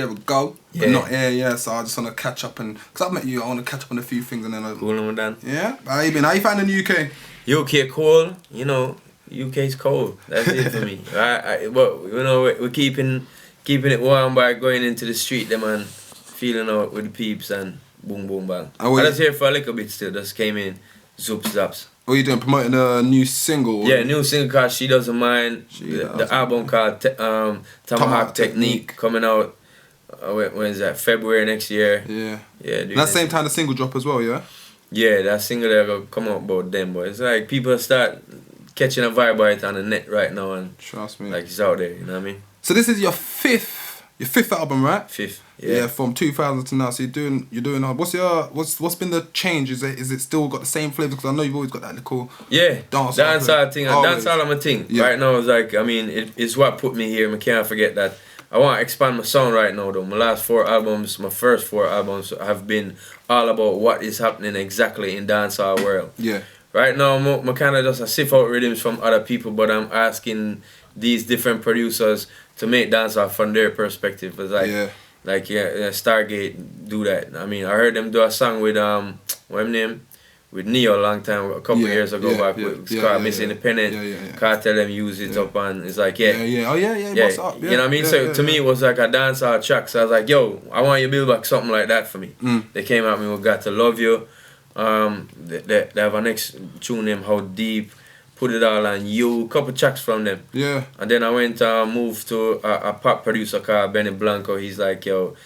year ago, but Yeah. not here, yeah. So I just want to catch up because I've met you. I want to catch up on a few things and then. Cool, I'm done. Yeah. How you been? How you finding the UK? UK cold, you know. UK's cold. That's it for me. But you know, we're keeping it warm by going into the street, them and feeling out with the peeps and boom boom bang. I was here for a little bit still. Just came in, zoop zaps. What are you doing? Promoting a new single? Yeah, new single called She Doesn't Mind. The album called Tomahawk Technique coming out. When is that? February next year. Yeah. Yeah. That same time the single drop as well, yeah. Yeah, that single that will come out about them, but it's like people start catching a vibe by it on the net right now, and trust me, like it's out there. You know what I mean? So this is your fifth album, right? Fifth. Yeah. From 2000 to now. So you're doing. What's been the change? Is it still got the same flavor? Because I know you've always got that little dancehall thing. Dancehall I'm a thing. Yeah. Right now it's like, I mean, it's what put me here. I can't forget that. I want to expand my sound right now though. My last 4 albums, my first 4 albums have been all about what is happening exactly in dancehall world. Yeah. Right now I'm kind of just sift out rhythms from other people, but I'm asking these different producers to make dancehall from their perspective. It's like Stargate do that. I mean, I heard them do a song with what's his name? With Neo a long time, a couple years ago back. It's called Miss Independent. Cartel them use it up and it's like, Oh yeah. What's up? You know what I mean? So to me it was like a dancehall track. So I was like, yo, I want you to build back something like that for me. They came at me with Got to Love You. They have a next tune named How Deep. Put It All On You. Couple tracks from them. Yeah. And then I went moved to a pop producer called Benny Blanco. He's like, yo,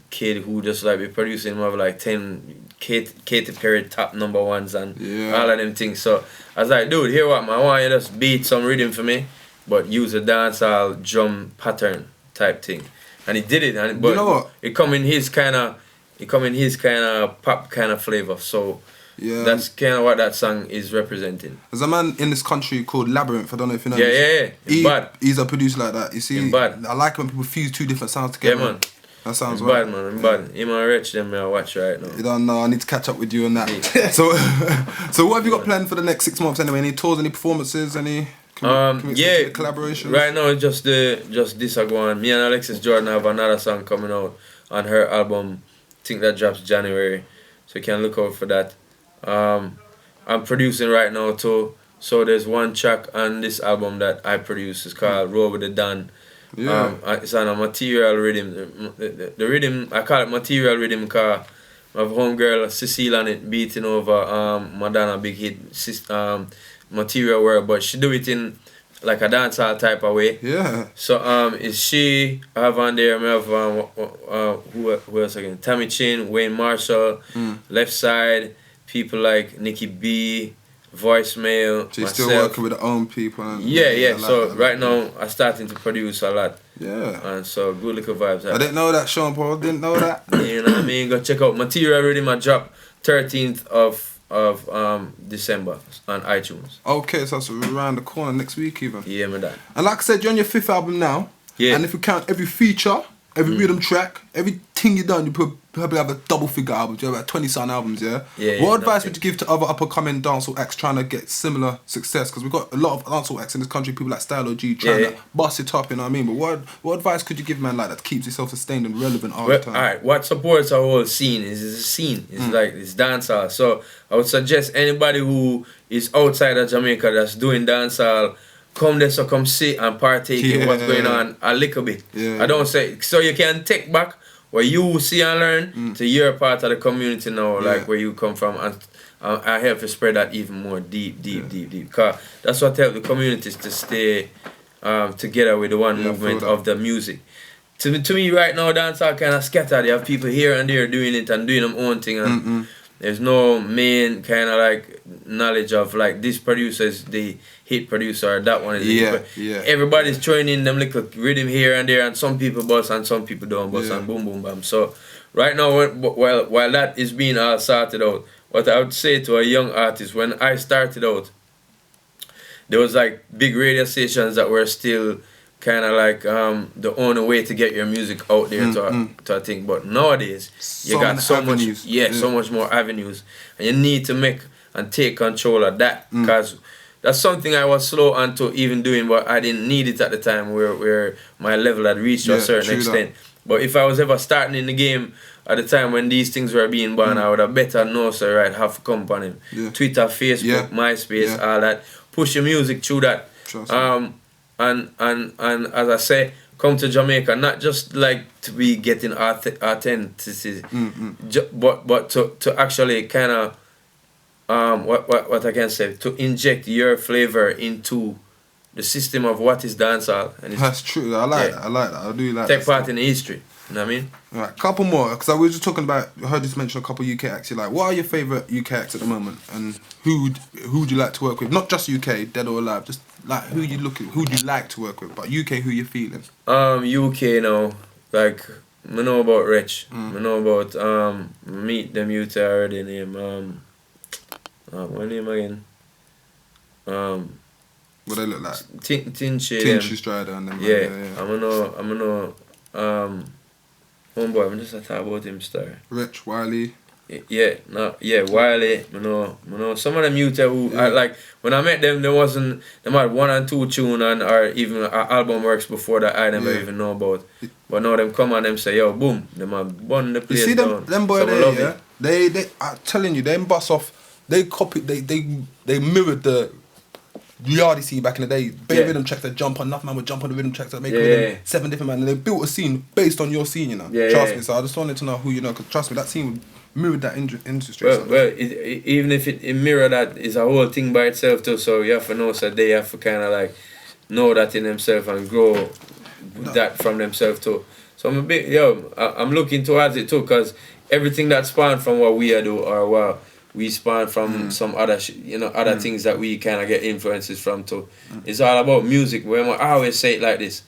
kid who just like be producing him of like 10 Katy Perry top #1s and all of them things. So I was like, dude, here what man, I want you to just beat some rhythm for me, but use a dancehall drum pattern type thing. And he did it, but you know what? It come in his kind of pop kind of flavor. So that's kind of what that song is representing. There's a man in this country called Labyrinth. I don't know if you know. Yeah. He's a producer like that. You see, I like when people fuse 2 different sounds together. Yeah, man. That sounds right. Bad, man. I'm bad. Him and Rich, them I watch right now. You don't know. I need to catch up with you on that. So what have you got planned for the next 6 months anyway? Any tours, any performances, any? Collaborations? Right now it's just this I go on. Me and Alexis Jordan have another song coming out on her album. I think that drops January. So you can look out for that. I'm producing right now too. So there's one track on this album that I produce. It's called Roll With The Don. Yeah. It's on a material rhythm. The rhythm, I call it material rhythm because I have homegirl Cecile on it beating over Madonna big hit Material World, but she do it in like a dancehall type of way. Yeah. So it's she, I have on there, I have who else again? Tammy Chin, Wayne Marshall, Left Side, people like Nikki B, Voicemail. So you're still working with the own people? So right now I'm starting to produce a lot. Yeah. And so good little vibes. I didn't know that, Sean Paul. Didn't know that. You know what I mean? Go check out Material Rhythm. I drop 13th of December on iTunes. Okay, so that's around the corner next week even. Yeah, my dad. And like I said, you're on your 5th album now. Yeah. And if you count every feature, every rhythm track, everything you done, you probably have a double-figure album. You have about 20-something albums, yeah? What advice would you give to other up-and-coming dancehall acts trying to get similar success? Because we've got a lot of dancehall acts in this country, people like Stylo G trying to bust it up, you know what I mean? But what advice could you give a man like that to keep yourself sustained and relevant all the time? Alright, what supports our whole scene is a scene. It's like, it's dancehall. So I would suggest anybody who is outside of Jamaica that's doing dancehall, come there, so come sit and partake in what's going on a little bit. I don't say, so you can take back what you see and learn to your part of the community now, like where you come from, and I help to spread that even more deep. Because that's what helps the communities to stay together with the one movement of the music. To me right now, dancehall kind of scattered. You have people here and there doing it and doing their own thing, and there's no main kind of like knowledge of like this producer is the hit producer or that one is the hit. Everybody's throwing in them little rhythm here and there, and some people bust and some people don't bust, and boom boom bam. So right now, while that is being all sorted out, what I would say to a young artist, when I started out, there was like big radio stations that were still kind of like the only way to get your music out there to a thing. But nowadays, you got so much more avenues, and you need to make and take control of that, because that's something I was slow onto even doing, but I didn't need it at the time where my level had reached to a certain extent. But if I was ever starting in the game at the time when these things were being born, I would have better know, so right, have to come on him. Yeah. Twitter, Facebook, MySpace, all that. Push your music through that. And as I say, come to Jamaica, not just like to be getting authenticity, but to actually kind of what I can say, to inject your flavor into the system of what is dancehall. And that's true. I like that. I do like take part in the history. You know what I mean? Right, couple more, because I was just talking about, I heard you mention a couple UK acts. You're like, what are your favourite UK acts at the moment, and who would you like to work with? Not just UK, dead or alive, just like who you like to work with, but UK, who you feeling? UK now, like I know about Rich, I know about Meet Them Youth already name what name again? What they look like? Tinchi Strider and them. Yeah. I'm gonna know homeboy, I'm just talk about him star. Rich, Wiley. Wiley. I know some of them youth who I, like when I met them, they had 1 and 2 tune and or even album works before that I never even know about. But now them come and them say, yo, boom, them have bun the place. You see down. them boy there, yeah? They I'm telling you, them bust off, they copied, they mirrored the Yardie scene back in the day. Big rhythm tracks that jump on, enough man would jump on the rhythm tracks that make them 7 different man, and they built a scene based on your scene, you know. Trust me, so I just wanted to know who you know, because trust me, that scene would mirror that industry. Well, even if it mirror that, is a whole thing by itself too, so you have to know, so they have to kind of like know that in themselves and grow that from themselves too. So I'm looking towards it too, because everything that spawned from what we do or what we spawn from some other other things that we kind of get influences from too. It's all about music. I always say it like this.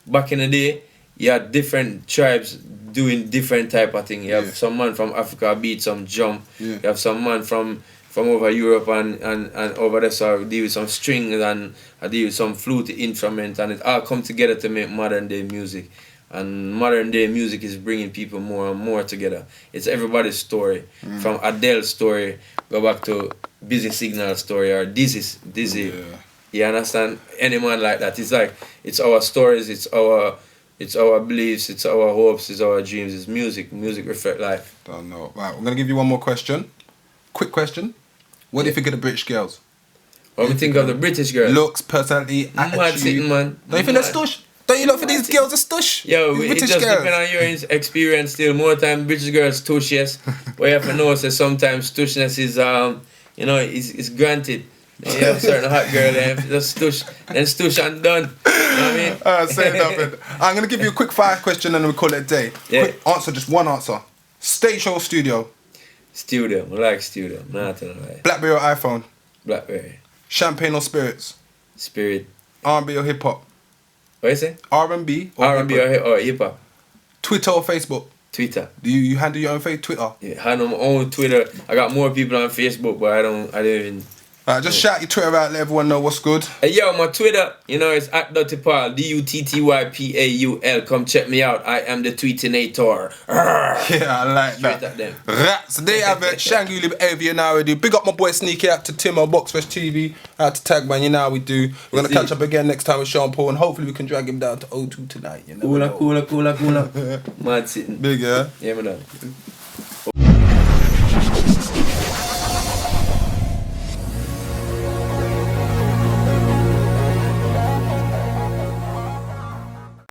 Back in the day, you had different tribes doing different type of thing. You have some man from Africa beat some drum. You have some man from over Europe and over there, so I deal with some strings and I deal with some flute instrument, and it all come together to make modern day music. And modern day music is bringing people more and more together. It's everybody's story. From Adele's story, go back to Busy Signal's story, or Dizzy. You understand? Any man like that. It's like, it's our stories, it's our beliefs, it's our hopes, it's our dreams, it's music. Music reflect life. Don't know. Right, we're gonna give you one more question. Quick question. What do you think of the British girls? What do you think of the British girls? Looks, personality, attitude. Mad sitting, man. Don't you think that's stush? Don't you look for these girls as stush? Yo, it just depends on your experience still. More time British girls tush, yes. But you have to know that sometimes tushness is is granted. You have certain hot girl and just stush and done. You know what I mean? Say nothing. I'm gonna give you a quick fire question and then we call it a day. Quick answer, just one answer. Stage or studio? Studio. I like studio. Not gonna lie. Blackberry or iPhone? Blackberry. Champagne or spirits? Spirit. R&B or hip hop? What you say? R&B or hip hop? Twitter or Facebook? Twitter. Do you handle your own Twitter? Yeah, I handle my own Twitter. I got more people on Facebook, but I don't even. Just shout your Twitter out, let everyone know what's good. Hey, yo, my Twitter, it's at @DuttyPaul, DUTTYPAUL. Come check me out. I am the tweetinator. Yeah, I like that. So there you have it. Shangu live every year now we do. Big up my boy Sneaky, out to Tim on boxfrshtv, out to Tagman, you know how we do. We're gonna catch up again next time with Sean Paul, and hopefully we can drag him down to O2 tonight. Cooler. Mad sitting. Big, yeah? Yeah, man.